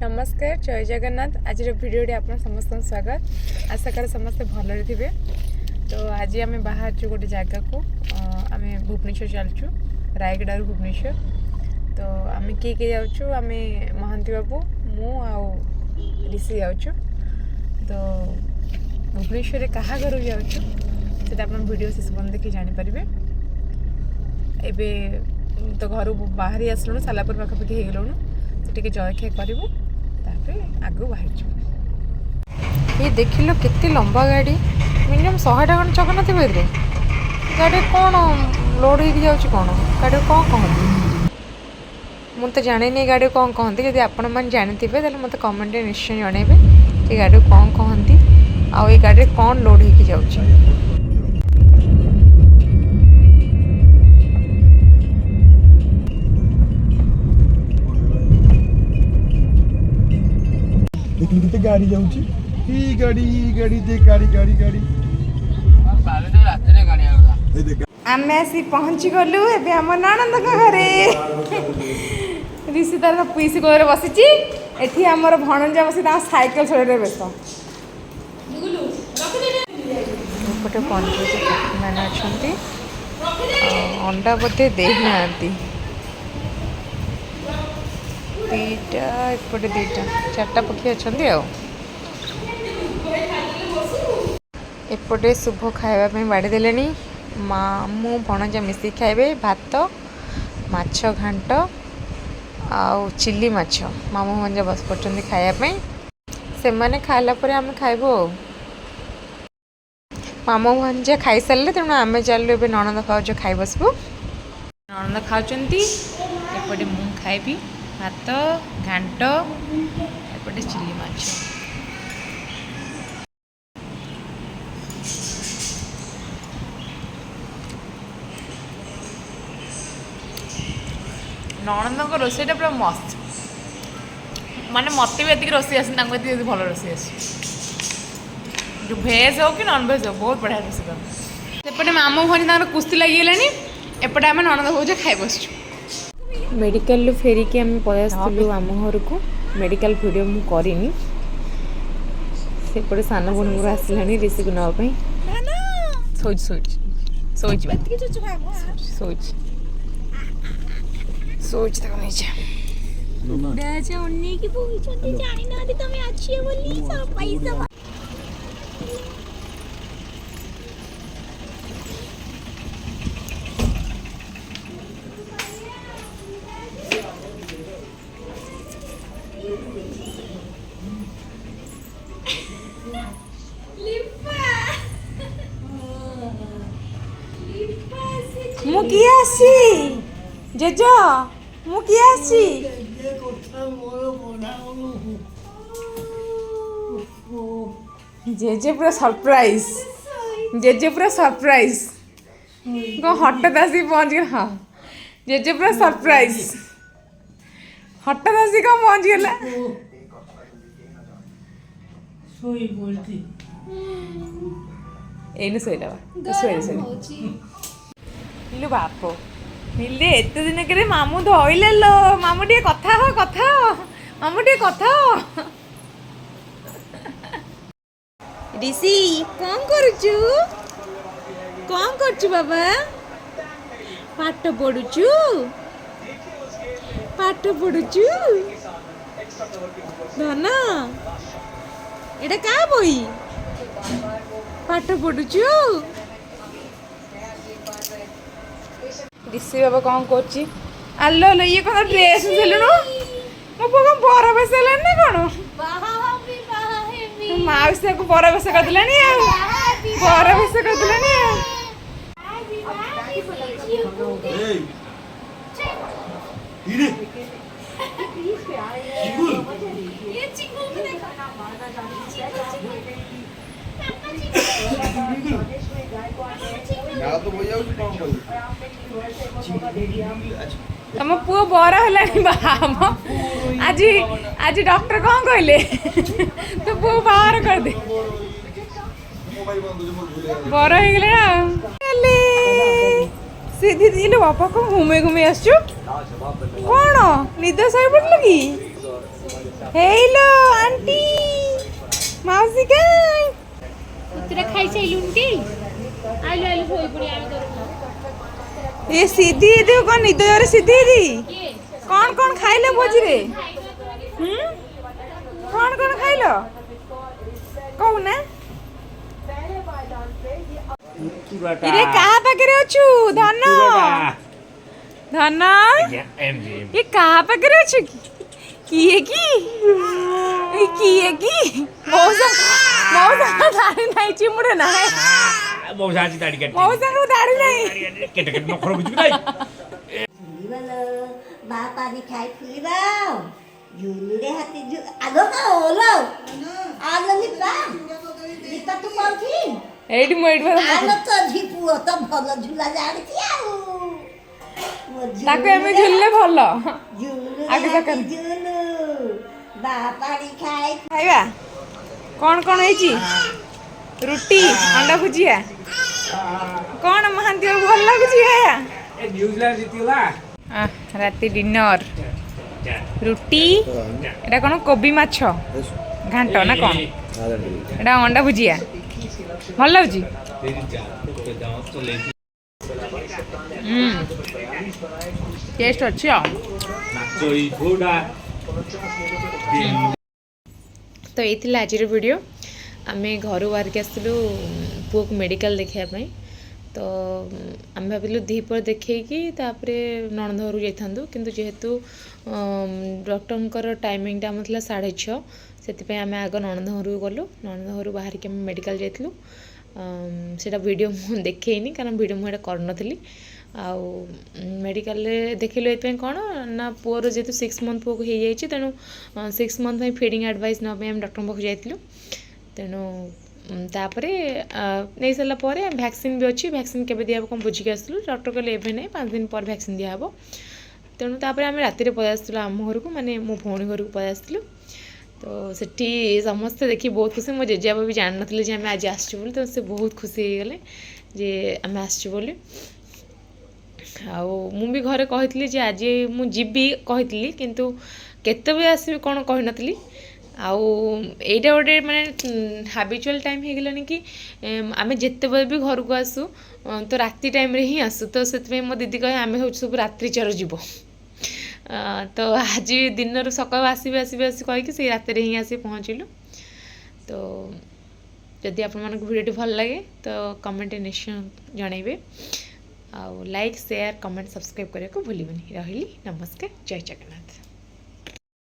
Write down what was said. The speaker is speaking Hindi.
नमस्कार जय जगन्नाथ। आज भिडियो आप समस्त स्वागत। आशा कर समस्ते भलरे थे। तो आज आम बाहर गोटे जगह को आम भुवनेश्वर चलचु रायगड़ भुवनेश्वर। तो आम किए जाऊँ आम महांती बाबू मु ऋषि जाऊँ। तो भुवनेश्वर क्या घर जाऊँ आप वीडियो शेष बन देखिए जानीपारे। एबे तो घर बाहरी आसलुँ सालापुर पाखापाखि हो गलुँ से जलखिया करूँ आगू बाहर। ये देख लो केते लंबा गाड़ी मिनिमम 100टा खंड चक न थे गाड़ी कौन लोड हो जाऊँ कौन गाड़ी कौन कहती मुझे जानी गाड़ी कौन कहती। जब आपण मैंने जानी मत कमेंट निश्चय जनइबे कि गाड़ी कौन कहती आ गाड़ी कौन लोड हो जाऊँ। देखिए गाड़ी जाऊँगी ही गाड़ी दे गाड़ी गाड़ी गाड़ी आम आसी पहुँची गलु एबे हम ननंद घरे। ऋषि तार पीसी कोरे बसिची एठी हमर भणंजा बसी ता साइकिल छोड़े व्यस्त। गोटे पंडित मैंने अच्छा अंडा बोधे दे ना दीटा एपटे दीटा चार्टा पक्षी अच्छा एपटे शुभ खावाई बाड़ी देले मामू भणजा मिसिक खाइबे भात माछ घांट आउ चिली माछ। मामू भणजा बस पड़ते खायापी से मैंने खाला पर आम खाइबू। मामू भणजा खाई सारे तेणु आम चलू ए ननद खाऊ खाई बसबू। ननद खाऊँगी एपटे मु खाइबी भात घांट एपटे चिली माछ। ननंद रोसईटा पूरा मस्त माने मत भी ये रोसई आसे भल रोसई आस जो भेज हो कि नन भेज हो बहुत बढ़िया रोसई करते। मामू भणी कुस्ती लगे एपटे आम ननद हो खाई बस। मेडिकल फेरिकी आम पलू आम घर को मेडिकल वीडियो मु करिनी सेपटे सान भूण मोर आसला ऋषि को नापी सोच तक नहीं मु किए आसी जेज मु किए आसी जेजे पूरा सरप्राइज जेजे पूरा सरप्राइज कौन हठात आसी पहुँच गया। हाँ जेजे पूरा सरप्राइज हठात आसी कौन पहुँच गला। एने शोला शोले बाप मिले एत दिन के मामू धोइले लो मामू टे कथा हो मामू टे कथा हो। ऋषि कौन करचु बाबा पाठ पढ़ुचु धन एटा का बही पाठ पढ़ुचु। ऋषि बाबा कौन कर आलो लो ये कौन ड्रेस देलुनु मो पुआ कौन बर बेस ना कौन माउसी को बर बेस कर दिलानी बर बेस कर दिलानी। तुम पुओ बर है बाम आज आज डॉक्टर कौन कहले तो पुओ बाहर कर दे बर हो गले सीधी दिल बापा को घूमे घूमे आसचु कौन निद सही पड़ल कि हेलो आंटी माउसी काय कुतरा खाई साइलुंटी आइलो आइलो होई पड़ी आमे करू ये सीधी दे कौन निद रे सीधी दी कौन खाइलो भोजी रे कौन खाइलो कहू ना इरे कहा पाके अछु धन धन ये कहा पाके अछु किए की मौसा दाढ़ी नहीं चिमुड़े ना मौसा दाढ़ी काट मौसा को दाढ़ी नहीं केटे केटे नखरो बुझु नाही फुलिबलो बा पानी खाइ फुलिबाउ झुलुरे हाती झु आगो का होलो आलो लिपा लिपा तू पाउथि एडी मोइड आलो तो झिपु तो भलो झुला जाड़ती आउ ताको एमे झुलले भलो झुलुरे आगे जाकर। हाती झुलु बा पानी खाइ खाइबा कौन है रुटी अंडा भुजिया कौन महांती भल लगुची खाया ए न्यूजीलैंड जितिला राति डिनर रुटी एटा कौन कोबी माछ घांट ना कौन एटा अंडा भुजिया भल लगुची टेस्ट अच्छी नाचोई घोड़ा तो ये आज वीडियो आम घर बाहर के आसलु पुओ को मेडिकल देखापी तो आम भाविलु दीपर देखी तापर नणंद घर जाइथांदु किंतु जेहेतु डॉक्टर टाइमिंग आम था 6:30 से आम आग नणंद घर गलु नणंद घर बाहर के मेडिकल जाइलु सेटा वीडियो मुझे देखेनी कारण वीडियो मुझे करनी आउ मेडिकल देखिलु ये कौन ना पुअर जेहतु 6 मंथ पुओ को हो जाए तेणु 6 मंथ में फीडिंग एडवाइस नापी आम डॉक्टर पाक जाइलु तेणु तापर नहीं सारापर वैक्सीन भी अच्छी वैक्सीन केवे दिया कौन बुझिकी आसलु डॉक्टर कहले एवं नहीं 5 दिन पर वैक्सीन दिहब तेणु तापर आम राति पलि आसलु आम घर को माने मो भौणी घर को पलि आसलु तो सेठी समस्ते देखी बहुत खुशी मो जेजेबाबा भी जान नथिले जे आम आज आसछु बोली तो से बहुत खुशी हो गले जे आम आसछु बोली मुझे घरे कही जे आज मुझी कही किंतु केते बजे आसबि कौन कही नथली आईटा गोटे माने हाबिचुअल टाइम हो गलानी कि आम जिते बजे भी घर को आसू तो राति टाइम रे ही आसू तो से मो दीदी कहे आम हूँ सब रात्रि चर जीव तो आज दिन सकाल आसबि कहीकि से रात ही आसी पहुँचलु तो जदि आपण मानक वीडियो भल लगे तो कमेंट निश्चय जनइबे लाइक शेयर कमेंट सब्सक्राइब करने को भूलिबनी रही नमस्कार जय जगन्नाथ।